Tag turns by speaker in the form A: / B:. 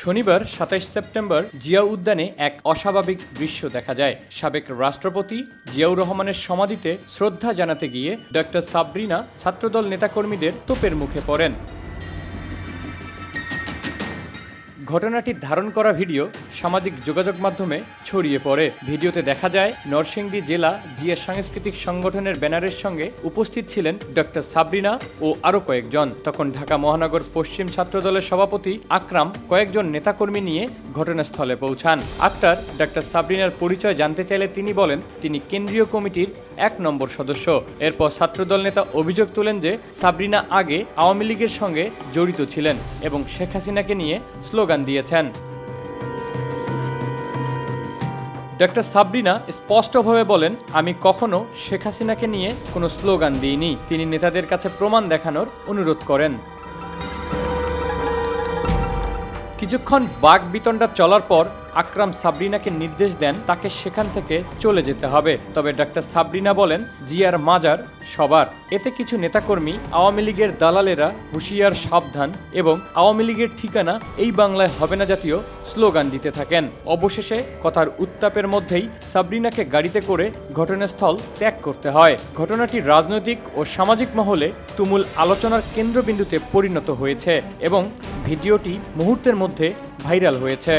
A: শনিবার ২৭ সেপ্টেম্বর জিয়া উদ্যানে এক অস্বাভাবিক দৃশ্য দেখা যায়। সাবেক রাষ্ট্রপতি জিয়াউর রহমানের সমাধিতে শ্রদ্ধা জানাতে গিয়ে ডক্টর সাবরিনা ছাত্রদল নেতাকর্মীদের তোপের মুখে পড়েন। ঘটনাটি ধারণ করা ভিডিও সামাজিক যোগাযোগ মাধ্যমে ছড়িয়ে পড়ে। ভিডিওতে দেখা যায় নরসিংদী জেলা জিয়া সাংস্কৃতিক সংগঠনের ব্যানারের সঙ্গে উপস্থিত ছিলেন ডক্টর সাবরিনা ও আরও কয়েকজন। তখন ঢাকা মহানগর পশ্চিম ছাত্রদলের সভাপতি আকরাম কয়েকজন নেতাকর্মী নিয়ে ঘটনাস্থলে পৌঁছান। আক্তার ডক্টর সাবরিনার পরিচয় জানতে চাইলে তিনি বলেন তিনি কেন্দ্রীয় কমিটির ১ নম্বর সদস্য। এরপর ছাত্রদল নেতা অভিযোগ তোলেন যে সাবরিনা আগে আওয়ামী লীগের সঙ্গে জড়িত ছিলেন এবং শেখ হাসিনাকে নিয়ে স্লোগান দিয়েছেন। ডক্টর সাবরিনা স্পষ্টভাবে বলেন, আমি কখনো শেখ হাসিনাকে নিয়ে কোনো স্লোগান দিইনি। তিনি নেতাদের কাছে প্রমাণ দেখানোর অনুরোধ করেন। কিছুক্ষণ বাকবিতণ্ডা চলার পর আকরাম সাবরিনাকে নির্দেশ দেন তাকে সেখান থেকে চলে যেতে হবে। তবে ডক্টর সাবরিনা বলেন, জিয়ার মাজার সবার। এতে কিছু নেতাকর্মী আওয়ামী লীগের দালালেরা হুঁশিয়ার সাবধান এবং আওয়ামী লীগের ঠিকানা এই বাংলায় হবে না জাতীয় স্লোগান দিতে থাকেন। অবশেষে কথার উত্তাপের মধ্যেই সাবরিনাকে গাড়িতে করে ঘটনাস্থল ত্যাগ করতে হয়। ঘটনাটি রাজনৈতিক ও সামাজিক মহলে তুমুল আলোচনার কেন্দ্রবিন্দুতে পরিণত হয়েছে এবং ভিডিওটি মুহূর্তের মধ্যে ভাইরাল হয়েছে।